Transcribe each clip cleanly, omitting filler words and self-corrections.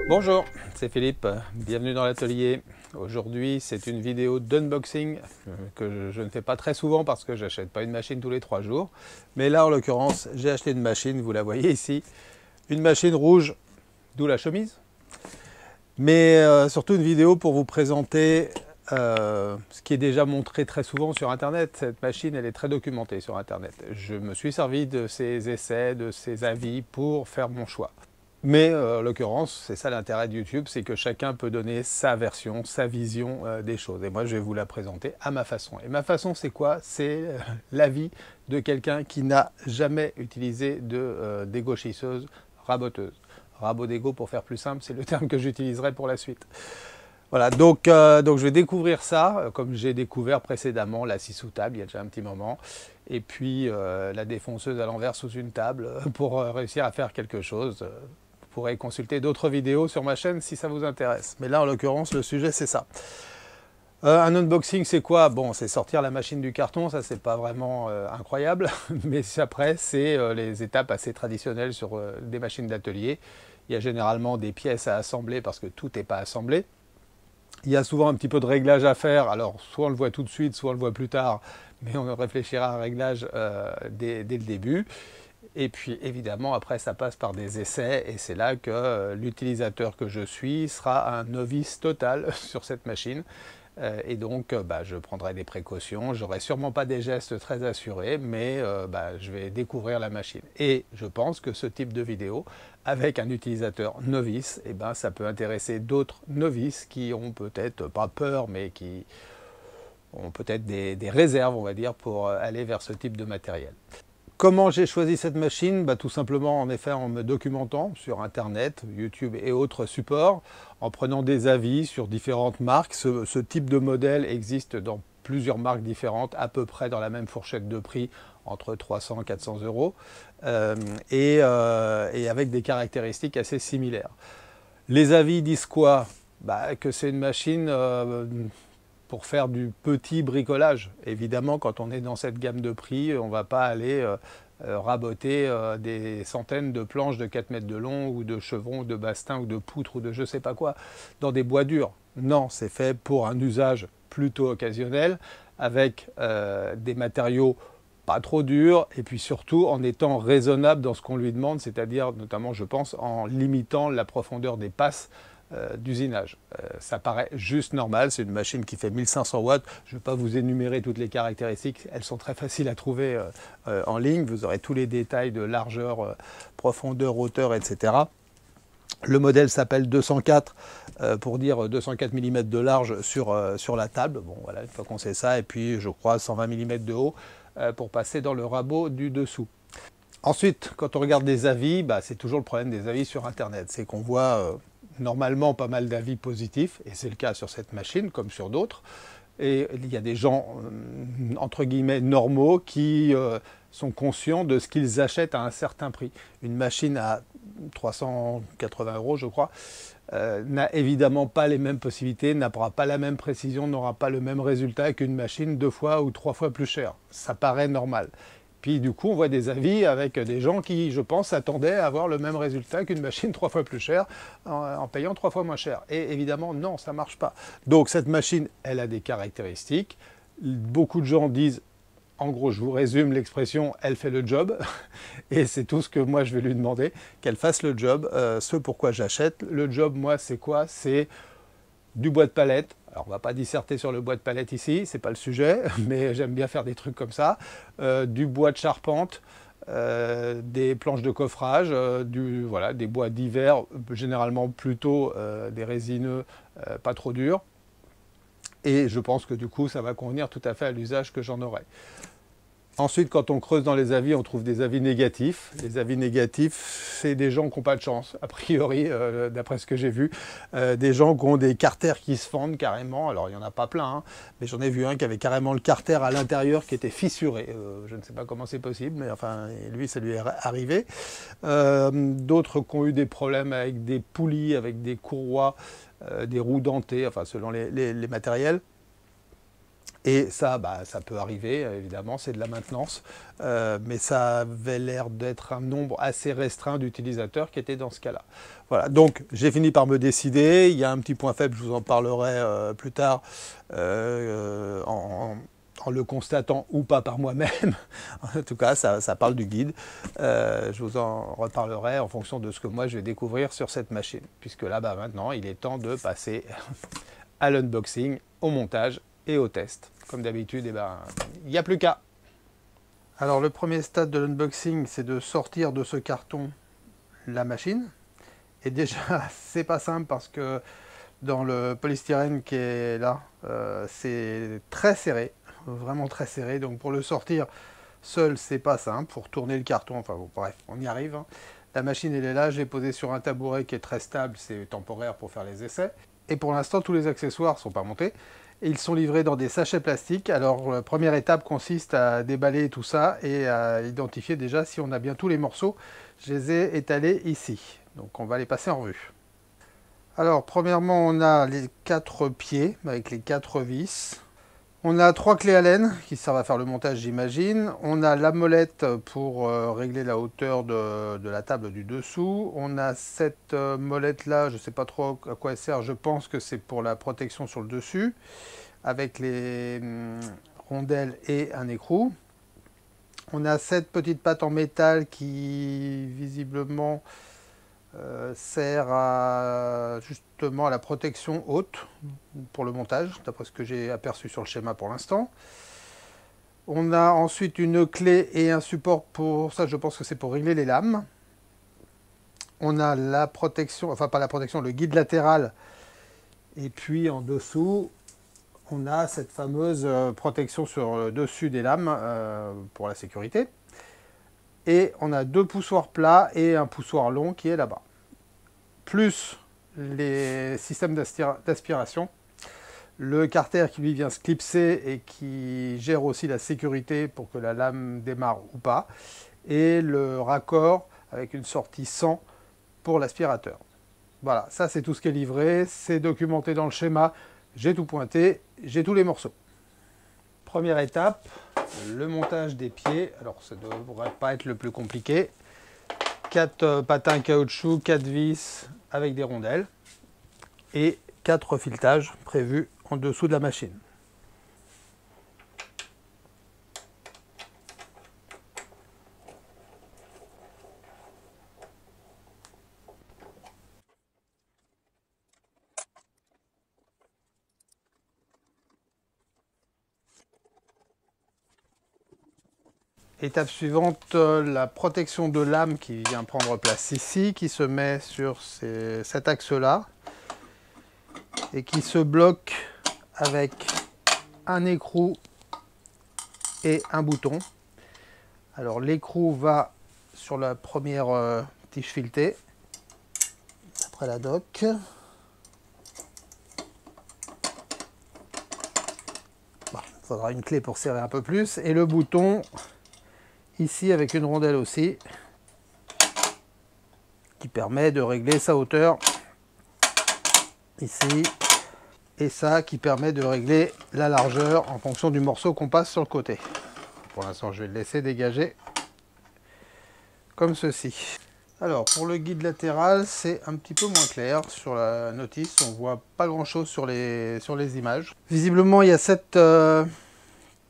Bonjour, c'est Philippe, bienvenue dans l'atelier. Aujourd'hui c'est une vidéo d'unboxing que je ne fais pas très souvent parce que j'achète pas une machine tous les 3 jours. Mais là en l'occurrence j'ai acheté une machine, vous la voyez ici, une machine rouge, d'où la chemise. Mais surtout une vidéo pour vous présenter ce qui est déjà montré très souvent sur internet. Cette machine elle est très documentée sur internet. Je me suis servi de ses essais, de ses avis pour faire mon choix. Mais en l'occurrence, c'est ça l'intérêt de YouTube, c'est que chacun peut donner sa version, sa vision des choses. Et moi, je vais vous la présenter à ma façon. Et ma façon, c'est quoi? C'est l'avis de quelqu'un qui n'a jamais utilisé d'égo-chisseuse raboteuse. Rabot d'égo, pour faire plus simple, c'est le terme que j'utiliserai pour la suite. Voilà, donc je vais découvrir ça, comme j'ai découvert précédemment la scie sous table, il y a déjà un petit moment, et puis la défonceuse à l'envers sous une table, pour réussir à faire quelque chose. Vous pourrez consulter d'autres vidéos sur ma chaîne si ça vous intéresse. Mais là, en l'occurrence, le sujet, c'est ça. Un unboxing, c'est quoi? Bon, c'est sortir la machine du carton, ça, c'est pas vraiment incroyable. Mais après, c'est les étapes assez traditionnelles sur des machines d'atelier. Il y a généralement des pièces à assembler parce que tout n'est pas assemblé. Il y a souvent un petit peu de réglage à faire. Alors, soit on le voit tout de suite, soit on le voit plus tard. Mais on réfléchira à un réglage dès le début. Et puis évidemment après ça passe par des essais et c'est là que l'utilisateur que je suis sera un novice total sur cette machine. Et donc je prendrai des précautions, j'aurai sûrement pas des gestes très assurés, mais je vais découvrir la machine. Et je pense que ce type de vidéo avec un utilisateur novice, ça peut intéresser d'autres novices qui ont peut-être pas peur mais qui ont peut-être des réserves, on va dire, pour aller vers ce type de matériel. Comment j'ai choisi cette machine? Tout simplement en effet en me documentant sur internet, YouTube et autres supports, en prenant des avis sur différentes marques. Ce type de modèle existe dans plusieurs marques différentes, à peu près dans la même fourchette de prix, entre 300 et 400 euros, et avec des caractéristiques assez similaires. Les avis disent quoi? Que c'est une machine pour faire du petit bricolage. Évidemment, quand on est dans cette gamme de prix, on ne va pas aller raboter des centaines de planches de 4 mètres de long, ou de chevrons, ou de bastings, ou de poutres, ou de je ne sais pas quoi, dans des bois durs. Non, c'est fait pour un usage plutôt occasionnel, avec des matériaux pas trop durs, et puis surtout en étant raisonnable dans ce qu'on lui demande, c'est-à-dire notamment, je pense, en limitant la profondeur des passes d'usinage. Ça paraît juste normal, c'est une machine qui fait 1500 watts, je ne vais pas vous énumérer toutes les caractéristiques, elles sont très faciles à trouver en ligne, vous aurez tous les détails de largeur, profondeur, hauteur, etc. Le modèle s'appelle 204 pour dire 204 mm de large sur la table, bon voilà, une fois qu'on sait ça, et puis je crois 120 mm de haut pour passer dans le rabot du dessous. Ensuite, quand on regarde des avis, c'est toujours le problème des avis sur internet, c'est qu'on voit normalement pas mal d'avis positifs, et c'est le cas sur cette machine comme sur d'autres. Et il y a des gens, entre guillemets, normaux qui sont conscients de ce qu'ils achètent à un certain prix. Une machine à 380 euros, je crois, n'a évidemment pas les mêmes possibilités, n'aura pas la même précision, n'aura pas le même résultat qu'une machine 2 fois ou 3 fois plus chère. Ça paraît normal. Puis du coup, on voit des avis avec des gens qui, je pense, s'attendaient à avoir le même résultat qu'une machine 3 fois plus chère en payant 3 fois moins cher. Et évidemment, non, ça ne marche pas. Donc cette machine, elle a des caractéristiques. Beaucoup de gens disent, en gros, je vous résume l'expression, elle fait le job. Et c'est tout ce que moi, je vais lui demander, qu'elle fasse le job, ce pourquoi j'achète. Le job, moi, c'est quoi? C'est du bois de palette. Alors on ne va pas disserter sur le bois de palette ici, c'est pas le sujet, mais j'aime bien faire des trucs comme ça. Du bois de charpente, des planches de coffrage, voilà, des bois divers, généralement plutôt des résineux pas trop durs. Et je pense que du coup ça va convenir tout à fait à l'usage que j'en aurai. Ensuite, quand on creuse dans les avis, on trouve des avis négatifs. Les avis négatifs, c'est des gens qui n'ont pas de chance, a priori, d'après ce que j'ai vu. Des gens qui ont des carters qui se fendent carrément. Alors, il n'y en a pas plein, hein, mais j'en ai vu un qui avait carrément le carter à l'intérieur qui était fissuré. Je ne sais pas comment c'est possible, mais enfin, lui, ça lui est arrivé. D'autres qui ont eu des problèmes avec des poulies, avec des courroies, des roues dentées, enfin, selon les matériels. Et ça, ça peut arriver, évidemment, c'est de la maintenance, mais ça avait l'air d'être un nombre assez restreint d'utilisateurs qui étaient dans ce cas-là. Voilà, donc j'ai fini par me décider. Il y a un petit point faible, je vous en parlerai plus tard, en le constatant ou pas par moi-même. En tout cas, ça parle du guide. Je vous en reparlerai en fonction de ce que moi je vais découvrir sur cette machine. Puisque là, maintenant, il est temps de passer à l'unboxing, au montage et au test. Comme d'habitude, il n'y a plus qu'à. Alors le premier stade de l'unboxing, c'est de sortir de ce carton la machine. Et déjà, c'est pas simple parce que dans le polystyrène qui est là, c'est très serré, vraiment très serré. Donc pour le sortir seul, c'est pas simple. Pour tourner le carton, enfin bon, bref, on y arrive. Hein. La machine, elle est là, je l'ai posée sur un tabouret qui est très stable, c'est temporaire pour faire les essais. Et pour l'instant, tous les accessoires ne sont pas montés. Et ils sont livrés dans des sachets plastiques. Alors, la première étape consiste à déballer tout ça et à identifier déjà si on a bien tous les morceaux. Je les ai étalés ici. Donc, on va les passer en revue. Alors, premièrement, on a les 4 pieds avec les 4 vis. On a 3 clés Allen qui servent à faire le montage, j'imagine. On a la molette pour régler la hauteur de la table du dessous. On a cette molette-là, je ne sais pas trop à quoi elle sert. Je pense que c'est pour la protection sur le dessus, avec les rondelles et un écrou. On a cette petite patte en métal qui, visiblement, sert justement à la protection haute pour le montage, d'après ce que j'ai aperçu sur le schéma pour l'instant. On a ensuite une clé et un support pour ça, je pense que c'est pour régler les lames. On a la protection, enfin pas la protection, le guide latéral. Et puis en dessous, on a cette fameuse protection sur le dessus des lames pour la sécurité. Et on a 2 poussoirs plats et un poussoir long qui est là-bas. Plus les systèmes d'aspiration. Le carter qui lui vient se clipser et qui gère aussi la sécurité pour que la lame démarre ou pas. Et le raccord avec une sortie 100 pour l'aspirateur. Voilà, ça c'est tout ce qui est livré. C'est documenté dans le schéma. J'ai tout pointé, j'ai tous les morceaux. Première étape, le montage des pieds. Alors ça ne devrait pas être le plus compliqué. 4 patins caoutchouc, 4 vis avec des rondelles et 4 filetages prévus en dessous de la machine. Étape suivante, la protection de lame qui vient prendre place ici, qui se met sur cet axe-là et qui se bloque avec un écrou et un bouton. Alors l'écrou va sur la première tige filetée, après la doc. Bon, il faudra une clé pour serrer un peu plus et le bouton ici avec une rondelle aussi qui permet de régler sa hauteur ici et ça qui permet de régler la largeur en fonction du morceau qu'on passe sur le côté. Pour l'instant je vais le laisser dégager comme ceci. Alors pour le guide latéral c'est un petit peu moins clair sur la notice, on voit pas grand chose sur les images. Visiblement il y a cette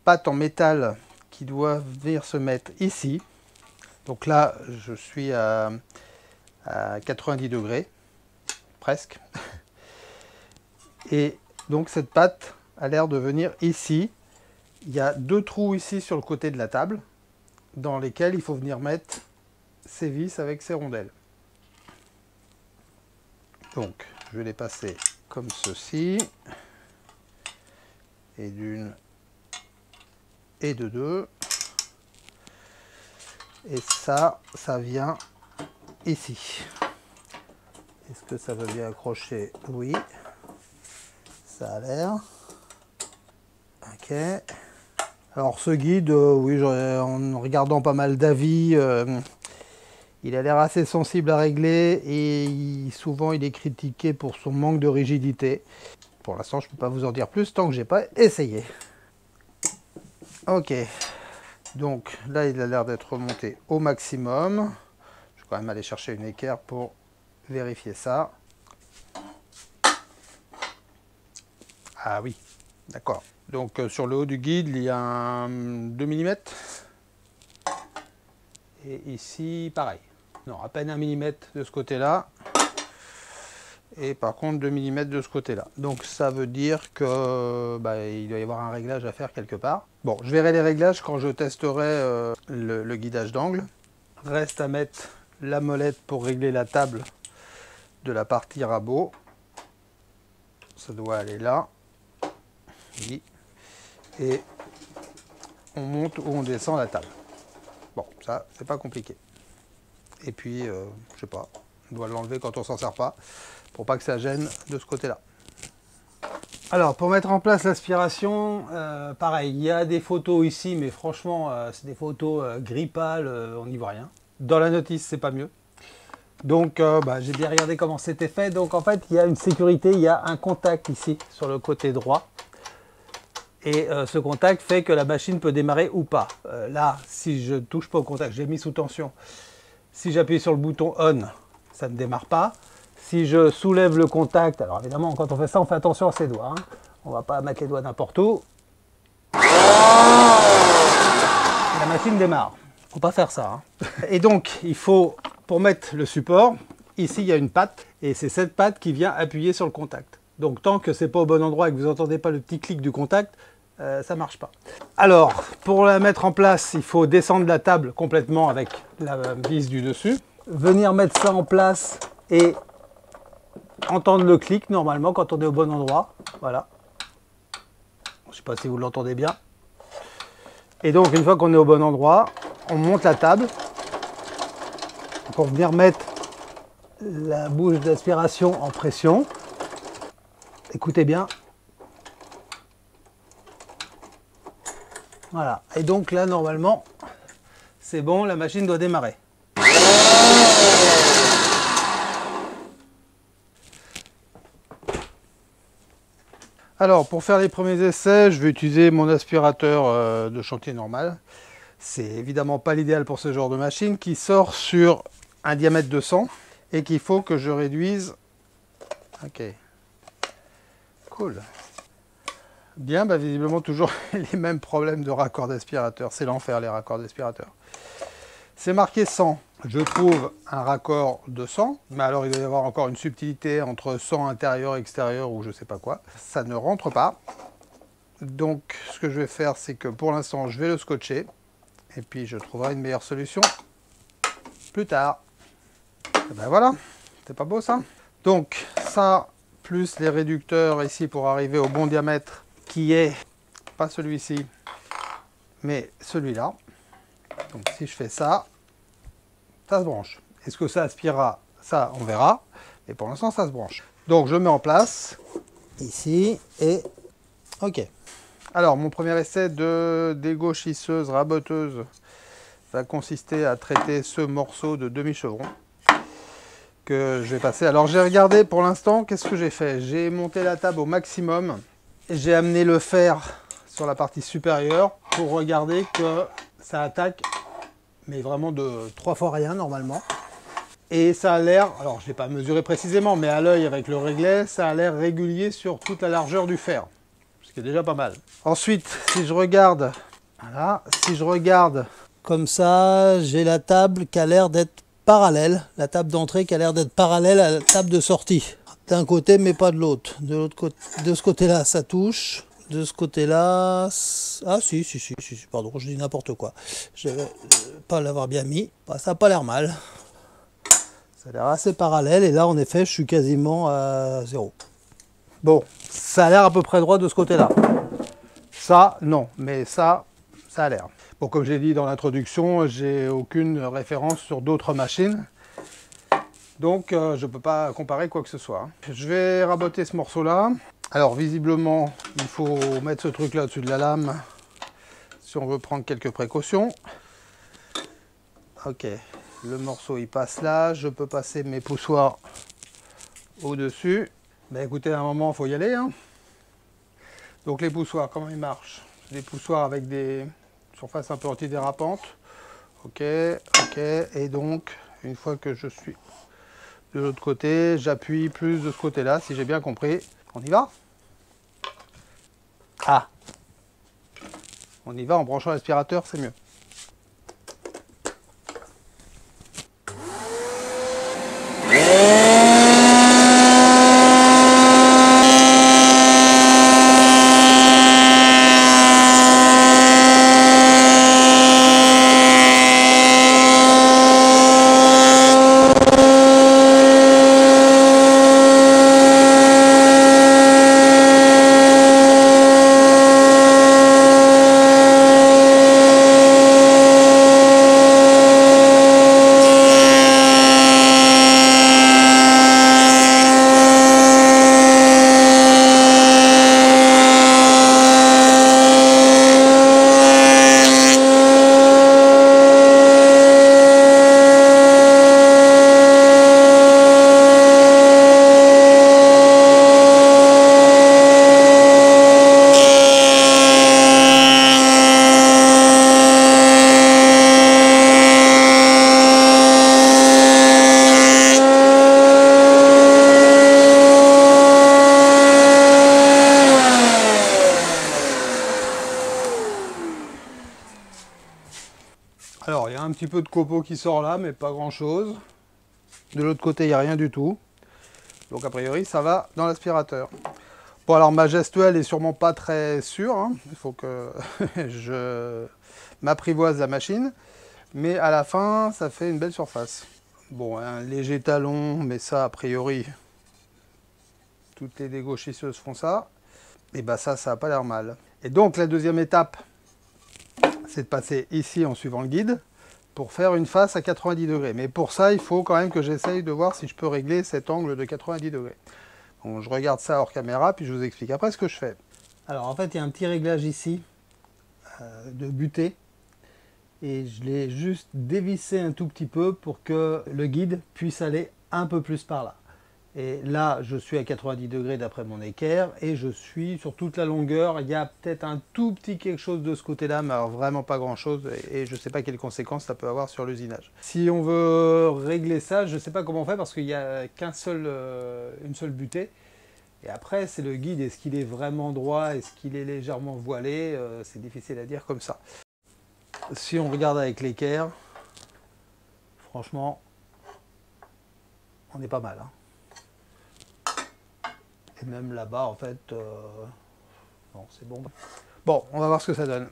patte en métal qui doit venir se mettre ici. Donc là, je suis à 90 degrés, presque. Et donc cette patte a l'air de venir ici. Il y a 2 trous ici sur le côté de la table, dans lesquels il faut venir mettre ces vis avec ces rondelles. Donc, je vais les passer comme ceci. Et d'une et de 2 et ça vient ici. Est-ce que ça va bien accrocher? Oui, ça a l'air. Ok. Alors ce guide, oui, en regardant pas mal d'avis, il a l'air assez sensible à régler et souvent il est critiqué pour son manque de rigidité. Pour l'instant je ne peux pas vous en dire plus tant que j'ai pas essayé. Ok, donc là il a l'air d'être remonté au maximum. Je vais quand même aller chercher une équerre pour vérifier ça. Ah oui, d'accord. Donc sur le haut du guide, il y a un 2 mm. Et ici, pareil. Non, à peine 1 mm de ce côté-là. Et par contre 2 mm de ce côté-là. Donc ça veut dire que il doit y avoir un réglage à faire quelque part. Bon, je verrai les réglages quand je testerai le guidage d'angle. Reste à mettre la molette pour régler la table de la partie rabot. Ça doit aller là. Oui. Et on monte ou on descend la table. Bon, ça, c'est pas compliqué. Et puis, je sais pas, on doit l'enlever quand on s'en sert pas, pour pas que ça gêne de ce côté-là. Alors, pour mettre en place l'aspiration, pareil, il y a des photos ici, mais franchement, c'est des photos gris pâle, on n'y voit rien. Dans la notice, c'est pas mieux. Donc, j'ai bien regardé comment c'était fait. Donc, en fait, il y a une sécurité, il y a un contact ici, sur le côté droit. Et ce contact fait que la machine peut démarrer ou pas. Là, si je ne touche pas au contact, j'ai mis sous tension. Si j'appuie sur le bouton on, ça ne démarre pas. Si je soulève le contact, alors évidemment, quand on fait ça, on fait attention à ses doigts. Hein. On ne va pas mettre les doigts n'importe où. Et la machine démarre. Il ne faut pas faire ça. Hein. Et donc, il faut, pour mettre le support, ici, il y a une patte. Et c'est cette patte qui vient appuyer sur le contact. Donc tant que c'est pas au bon endroit et que vous n'entendez pas le petit clic du contact, ça marche pas. Alors, pour la mettre en place, il faut descendre la table complètement avec la vis du dessus. Venir mettre ça en place et entendre le clic normalement quand on est au bon endroit. Voilà. Je sais pas si vous l'entendez bien. Et donc une fois qu'on est au bon endroit, on monte la table pour venir mettre la bouche d'aspiration en pression. Écoutez bien. Voilà. Et donc là, normalement, c'est bon, la machine doit démarrer. Alors, pour faire les premiers essais, je vais utiliser mon aspirateur de chantier normal. C'est évidemment pas l'idéal pour ce genre de machine qui sort sur un diamètre de 100 et qu'il faut que je réduise. Ok. Cool. Bien, visiblement toujours les mêmes problèmes de raccord d'aspirateur. C'est l'enfer les raccords d'aspirateur. C'est marqué 100. Je trouve un raccord de 100, mais alors il doit y avoir encore une subtilité entre 100 intérieur et extérieur ou je sais pas quoi. Ça ne rentre pas. Donc ce que je vais faire, c'est que pour l'instant, je vais le scotcher. Et puis je trouverai une meilleure solution plus tard. Et ben voilà, c'est pas beau ça? Donc ça, plus les réducteurs ici pour arriver au bon diamètre, qui est pas celui-ci, mais celui-là. Donc si je fais ça, ça se branche. Est-ce que ça aspirera? Ça, on verra. Mais pour l'instant, ça se branche. Donc je mets en place ici et ok. Alors mon premier essai de dégauchisseuse raboteuse va consister à traiter ce morceau de demi-chevron que je vais passer. Alors j'ai regardé pour l'instant, qu'est-ce que j'ai fait? J'ai monté la table au maximum. J'ai amené le fer sur la partie supérieure pour regarder que ça attaque, mais vraiment de 3 fois rien normalement. Et ça a l'air, alors je ne l'ai pas mesuré précisément, mais à l'œil avec le réglet, ça a l'air régulier sur toute la largeur du fer. Ce qui est déjà pas mal. Ensuite, si je regarde, voilà, si je regarde comme ça, j'ai la table qui a l'air d'être parallèle, la table d'entrée qui a l'air d'être parallèle à la table de sortie. D'un côté, mais pas de l'autre. De l'autre côté, de ce côté-là, ça touche. De ce côté-là, ah si, pardon, je dis n'importe quoi. Je vais pas l'avoir bien mis. Ça n'a pas l'air mal. Ça a l'air assez parallèle. Et là, en effet, je suis quasiment à 0. Bon, ça a l'air à peu près droit de ce côté-là. Ça, non, mais ça a l'air. Bon, comme j'ai dit dans l'introduction, j'ai aucune référence sur d'autres machines. Donc, je ne peux pas comparer quoi que ce soit. Je vais raboter ce morceau-là. Alors, visiblement, il faut mettre ce truc-là au-dessus de la lame si on veut prendre quelques précautions. Ok, le morceau, il passe là. Je peux passer mes poussoirs au-dessus. Ben, écoutez, à un moment, il faut y aller. Hein. Donc, les poussoirs, comment ils marchent? Des poussoirs avec des surface un peu antidérapante. Ok, ok, et donc, une fois que je suis de l'autre côté, j'appuie plus de ce côté-là, si j'ai bien compris. On y va? Ah! On y va en branchant l'aspirateur, c'est mieux. Alors, il y a un petit peu de copeaux qui sort là, mais pas grand-chose. De l'autre côté, il n'y a rien du tout. Donc, a priori, ça va dans l'aspirateur. Bon, alors, ma gestuelle est sûrement pas très sûre. Hein. Il faut que je m'apprivoise la machine. Mais à la fin, ça fait une belle surface. Bon, un léger talon, mais ça, a priori, toutes les dégauchisseuses font ça. Et ben ça n'a pas l'air mal. Et donc, la deuxième étape, c'est de passer ici en suivant le guide pour faire une face à 90 degrés. Mais pour ça, il faut quand même que j'essaye de voir si je peux régler cet angle de 90 degrés. Bon, je regarde ça hors caméra, puis je vous explique après ce que je fais. Alors en fait, il y a un petit réglage ici de butée. Et je l'ai juste dévissé un tout petit peu pour que le guide puisse aller un peu plus par là. Et là, je suis à 90 degrés d'après mon équerre et je suis sur toute la longueur. Il y a peut-être un tout petit quelque chose de ce côté-là, mais alors vraiment pas grand-chose. Et je ne sais pas quelles conséquences ça peut avoir sur l'usinage. Si on veut régler ça, je ne sais pas comment on fait parce qu'il n'y a une seule butée. Et après, c'est le guide. Est-ce qu'il est vraiment droit? Est-ce qu'il est légèrement voilé? C'est difficile à dire comme ça. Si on regarde avec l'équerre, franchement, on est pas mal. Hein. Et même là-bas, en fait, bon, c'est bon. Bon, on va voir ce que ça donne.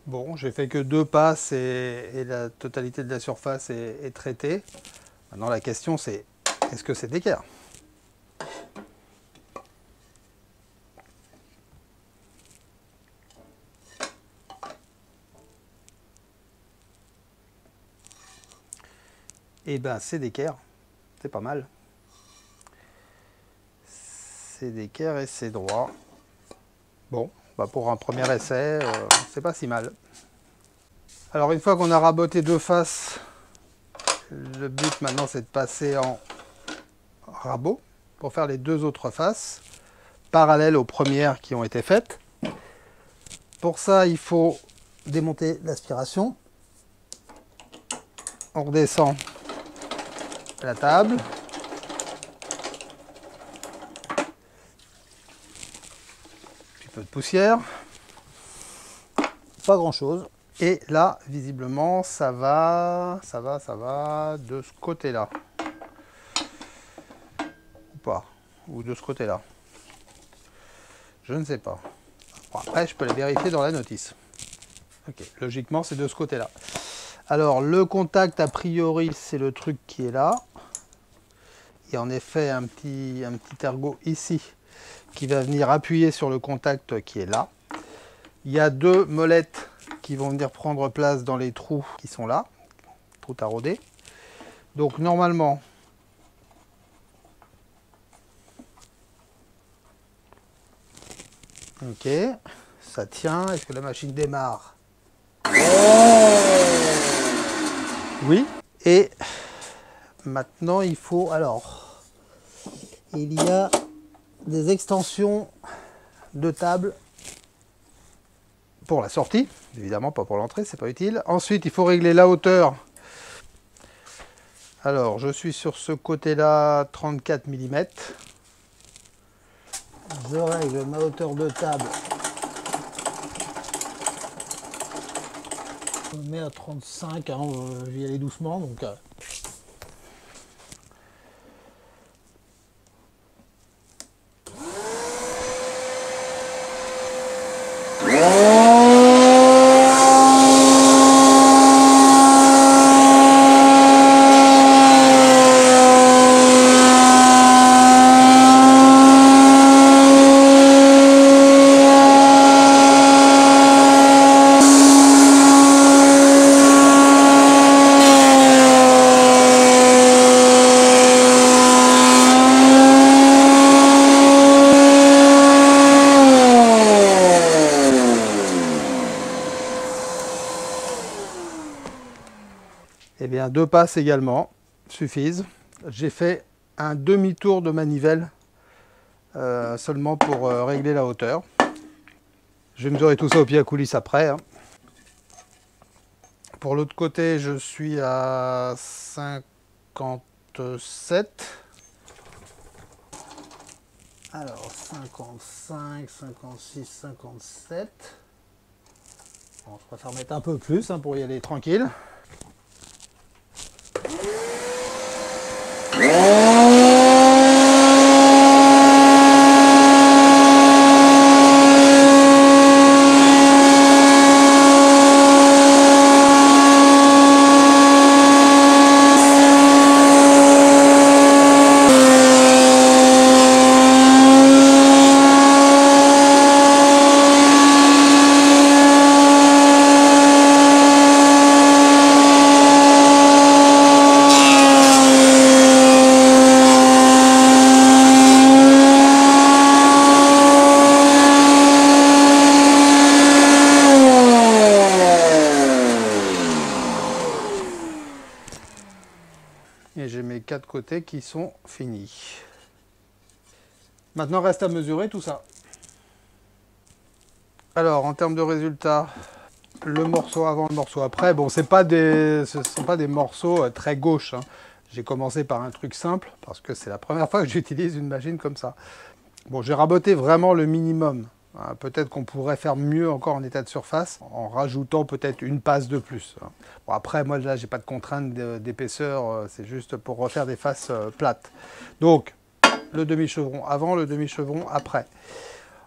Bon, j'ai fait que 2 passes et la totalité de la surface est traitée. Maintenant, la question c'est, est-ce que c'est d'équerre? Eh ben, c'est d'équerre. C'est pas mal. C'est d'équerre et c'est droit. Bon, bah pour un premier essai, c'est pas si mal. Alors une fois qu'on a raboté 2 faces, le but maintenant c'est de passer en rabot pour faire les 2 autres faces, parallèles aux premières qui ont été faites. Pour ça, il faut démonter l'aspiration. On redescend la table. peu de poussière. Pas grand chose. Et là, visiblement, ça va de ce côté-là. Ou pas. Ou de ce côté-là. Je ne sais pas. Bon, après, je peux la vérifier dans la notice. Ok, logiquement, c'est de ce côté-là. Alors, le contact, a priori, c'est le truc qui est là. Il y a en effet un petit ergot ici qui va venir appuyer sur le contact qui est là. Il y a deux molettes qui vont venir prendre place dans les trous qui sont là, trous taraudés. Donc normalement, ok, ça tient. Est-ce que la machine démarre? Oui. Et maintenant il faut, alors, il y a des extensions de table pour la sortie, évidemment pas pour l'entrée, c'est pas utile. Ensuite, il faut régler la hauteur. Alors, je suis sur ce côté-là, 34 mm. Je règle ma hauteur de table. Je mets à 35, hein, je vais y aller doucement, donc... Eh bien, 2 passes également suffisent. J'ai fait un demi-tour de manivelle seulement pour régler la hauteur. Je vais mesurer tout ça au pied à coulisse après. Hein. Pour l'autre côté, je suis à 57. Alors, 55, 56, 57. Bon, je préfère mettre un peu plus hein, pour y aller tranquille. Et j'ai mes 4 côtés qui sont finis. Maintenant, reste à mesurer tout ça. Alors, en termes de résultats, le morceau avant, le morceau après, bon, ce ne sont pas des morceaux très gauches. Hein. J'ai commencé par un truc simple, parce que c'est la première fois que j'utilise une machine comme ça. Bon, j'ai raboté vraiment le minimum. Peut-être qu'on pourrait faire mieux encore en état de surface, en rajoutant peut-être une passe de plus. Bon, après, moi, là, j'ai pas de contrainte d'épaisseur, c'est juste pour refaire des faces plates. Donc, le demi-chevron avant, le demi-chevron après.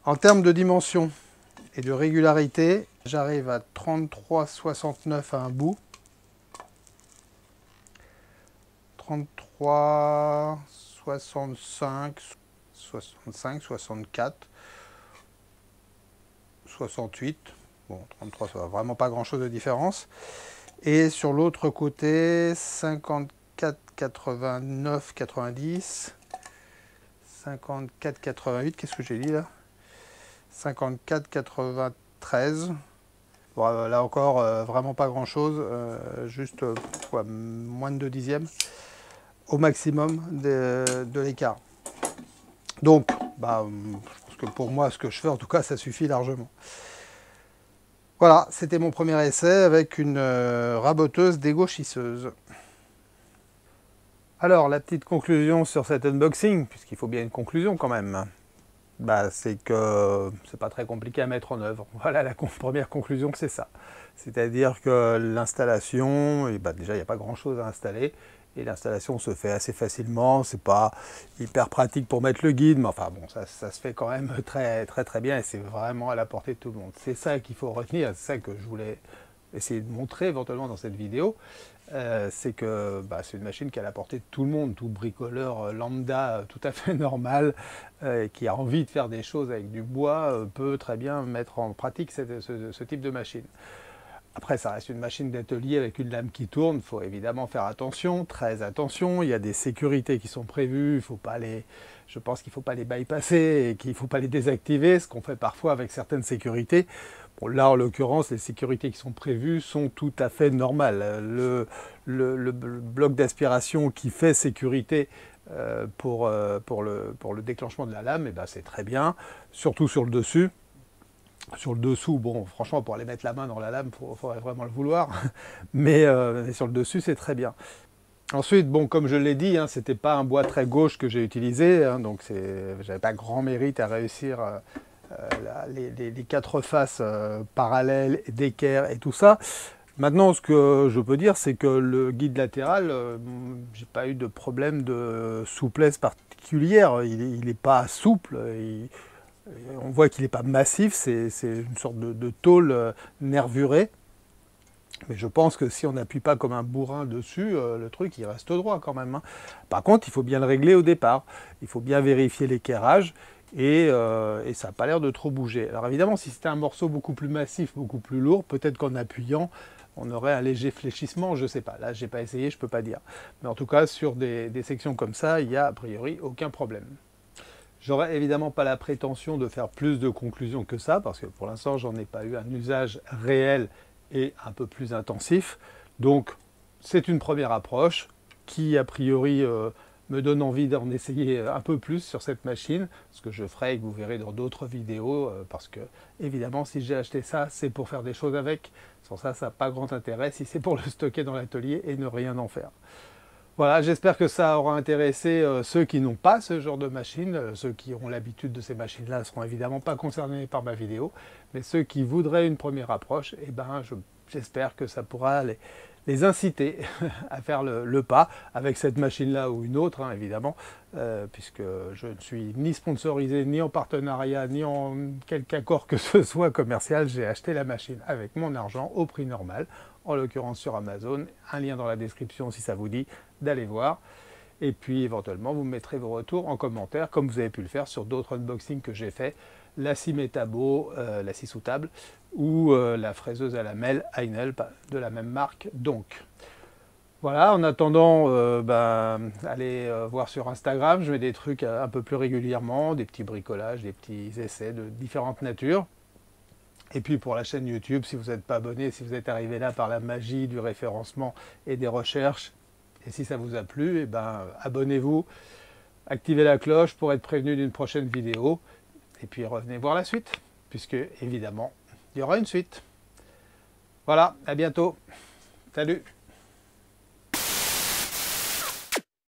En termes de dimension et de régularité, j'arrive à 33,69 à un bout. 33,65, 65, 64. 68, bon 33 ça va vraiment pas grand chose de différence, et sur l'autre côté 54, 89, 90, 54, 88, qu'est-ce que j'ai dit là, 54, 93, bon, là encore vraiment pas grand chose, juste quoi, moins de 2 dixièmes au maximum de l'écart. Donc bah, je pense que pour moi ce que je fais en tout cas ça suffit largement. Voilà, c'était mon premier essai avec une raboteuse dégauchisseuse. Alors la petite conclusion sur cet unboxing, puisqu'il faut bien une conclusion quand même. bah, c'est que c'est pas très compliqué à mettre en œuvre. Voilà la première conclusion, c'est ça. C'est-à-dire que l'installation, bah, déjà il n'y a pas grand-chose à installer, et l'installation se fait assez facilement. C'est pas hyper pratique pour mettre le guide, mais enfin bon, ça se fait quand même très bien, et c'est vraiment à la portée de tout le monde. C'est ça qu'il faut retenir, c'est ça que je voulais essayer de montrer éventuellement dans cette vidéo. C'est que bah, c'est une machine qui est à la portée de tout le monde, tout bricoleur lambda tout à fait normal, qui a envie de faire des choses avec du bois, peut très bien mettre en pratique ce type de machine. Après, ça reste une machine d'atelier avec une lame qui tourne. Il faut évidemment faire attention, très attention. Il y a des sécurités qui sont prévues. Je pense qu'il ne faut pas les bypasser et qu'il ne faut pas les désactiver, ce qu'on fait parfois avec certaines sécurités. Bon, là, en l'occurrence, les sécurités qui sont prévues sont tout à fait normales. Le bloc d'aspiration qui fait sécurité pour le déclenchement de la lame, eh ben, c'est très bien, surtout sur le dessus. Sur le dessous, bon, franchement, pour aller mettre la main dans la lame, il faudrait vraiment le vouloir. Mais sur le dessus, c'est très bien. Ensuite, bon, comme je l'ai dit, hein, c'était pas un bois très gauche que j'ai utilisé, hein, donc j'avais pas grand mérite à réussir les quatre faces parallèles, d'équerre et tout ça. Maintenant, ce que je peux dire, c'est que le guide latéral, j'ai pas eu de problème de souplesse particulière. Il n'est pas souple. On voit qu'il n'est pas massif, c'est une sorte de tôle nervurée. Mais je pense que si on n'appuie pas comme un bourrin dessus, le truc il reste droit quand même, hein. Par contre, il faut bien le régler au départ. Il faut bien vérifier l'équerrage et ça n'a pas l'air de trop bouger. Alors évidemment, si c'était un morceau beaucoup plus massif, beaucoup plus lourd, peut-être qu'en appuyant, on aurait un léger fléchissement, je ne sais pas. Là, je n'ai pas essayé, je ne peux pas dire. Mais en tout cas, sur des sections comme ça, il n'y a a priori aucun problème. J'aurais évidemment pas la prétention de faire plus de conclusions que ça, parce que pour l'instant, j'en ai pas eu un usage réel et un peu plus intensif. Donc, c'est une première approche qui, a priori, me donne envie d'en essayer un peu plus sur cette machine, ce que je ferai et que vous verrez dans d'autres vidéos, parce que, évidemment, si j'ai acheté ça, c'est pour faire des choses avec. Sans ça, ça n'a pas grand intérêt si c'est pour le stocker dans l'atelier et ne rien en faire. Voilà, j'espère que ça aura intéressé ceux qui n'ont pas ce genre de machine. Ceux qui ont l'habitude de ces machines-là ne seront évidemment pas concernés par ma vidéo. Mais ceux qui voudraient une première approche, eh ben, j'espère que ça pourra les inciter à faire le pas avec cette machine-là ou une autre, hein, évidemment, puisque je ne suis ni sponsorisé, ni en partenariat, ni en quelque accord que ce soit commercial. J'ai acheté la machine avec mon argent au prix normal, en l'occurrence sur Amazon. Un lien dans la description si ça vous dit d'aller voir. Et puis éventuellement, vous mettrez vos retours en commentaire, comme vous avez pu le faire sur d'autres unboxings que j'ai fait, la scie Metabo, la scie sous table, ou la fraiseuse à lamelles Heinel, de la même marque donc. Voilà, en attendant, allez voir sur Instagram, je mets des trucs un peu plus régulièrement, des petits bricolages, des petits essais de différentes natures. Et puis pour la chaîne YouTube, si vous n'êtes pas abonné, si vous êtes arrivé là par la magie du référencement et des recherches, et si ça vous a plu, eh ben, abonnez-vous, activez la cloche pour être prévenu d'une prochaine vidéo, et puis revenez voir la suite, puisque évidemment, il y aura une suite. Voilà, à bientôt. Salut!